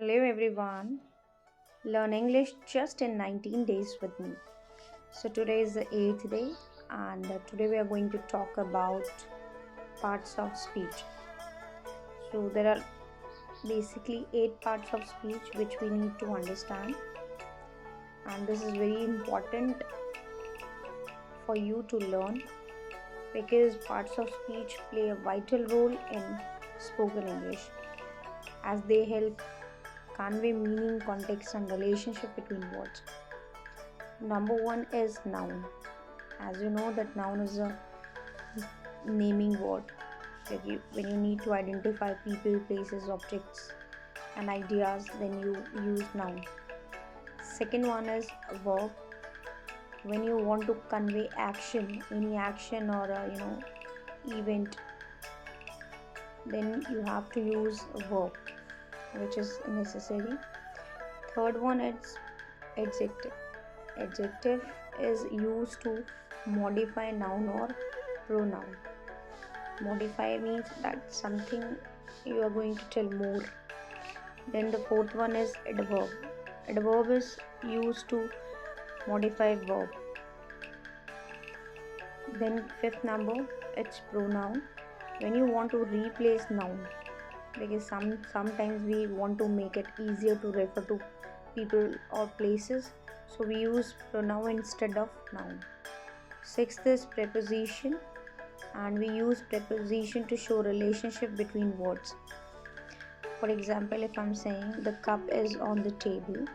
Hello everyone. Learn English just in 19 days with me. So today is the 8th day and today we are going to talk about parts of speech. So there are basically 8 parts of speech which we need to understand, and this is very important for you to learn because parts of speech play a vital role in spoken English as they help convey meaning, context and relationship between words. Number 1 is noun. As you know that noun is a naming word. When you need to identify people, places, objects and ideas, then you use noun. Second one is verb. When you want to convey action, any action or event, then you have to use a verb, which is necessary. Third one is adjective. Adjective is used to modify noun or pronoun. Modify means that something you are going to tell more. Then the fourth one is adverb. Adverb is used to modify verb. Then fifth number, it's pronoun. When you want to replace noun, because sometimes we want to make it easier to refer to people or places, so we use pronoun instead of noun. Sixth is preposition, and we use preposition to show relationship between words. For example, if I'm saying the cup is on the table,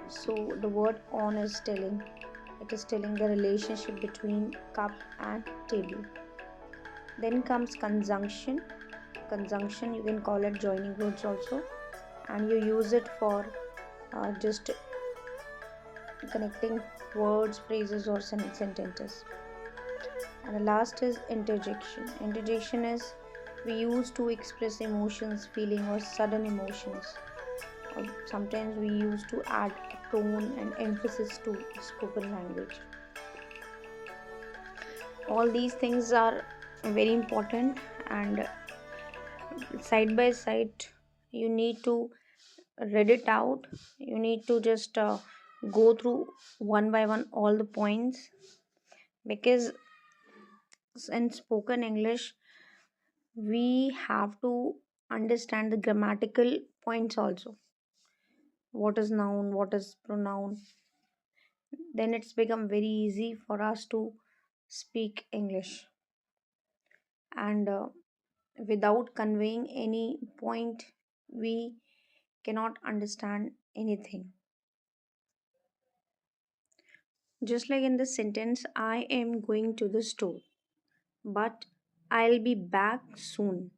so the word on is telling the relationship between cup and table. Then comes conjunction. Conjunction, you can call it joining words also, and you use it for just connecting words, phrases or sentences. And the last is interjection. Interjection is we use to express emotions, feeling or sudden emotions. Or sometimes we use to add tone and emphasis to spoken language. All these things are very important, and side by side you need to read it out. You need to just go through one by one all the points, because in spoken English we have to understand the grammatical points also. What is noun, what is pronoun, then it's become very easy for us to speak English. And without conveying any point, we cannot understand anything. Just like in the sentence, I am going to the store, but I'll be back soon.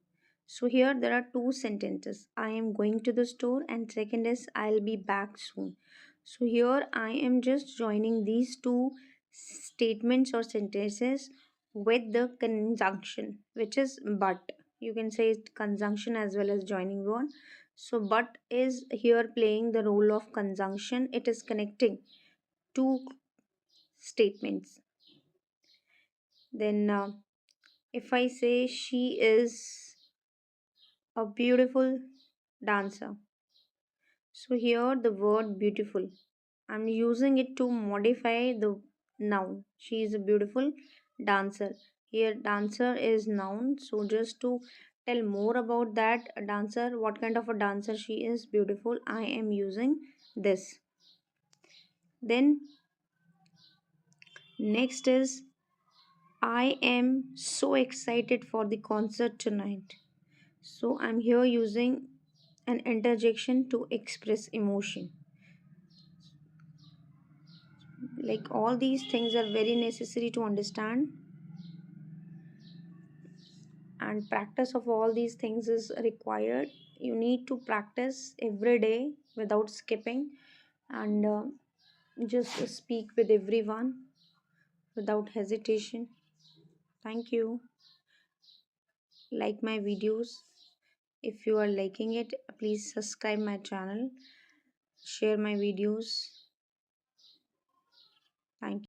So here there are two sentences. I am going to the store, and second is I'll be back soon. So here I am just joining these two statements or sentences with the conjunction, which is but. You can say it conjunction as well as joining word. So but is here playing the role of conjunction. It is connecting two statements. Then if I say she is a beautiful dancer, so here the word beautiful, I'm using it to modify the noun. She is a beautiful dancer. Here dancer is noun, so just to tell more about that dancer, what kind of a dancer she is, beautiful, I am using this. Then next is I am so excited for the concert tonight. So I'm here using an interjection to express emotion. Like all these things are very necessary to understand, and practice of all these things is required. You need to practice every day without skipping, and just speak with everyone without hesitation. Thank you. Like my videos. If you are liking it, please subscribe my channel, share my videos. Thank you.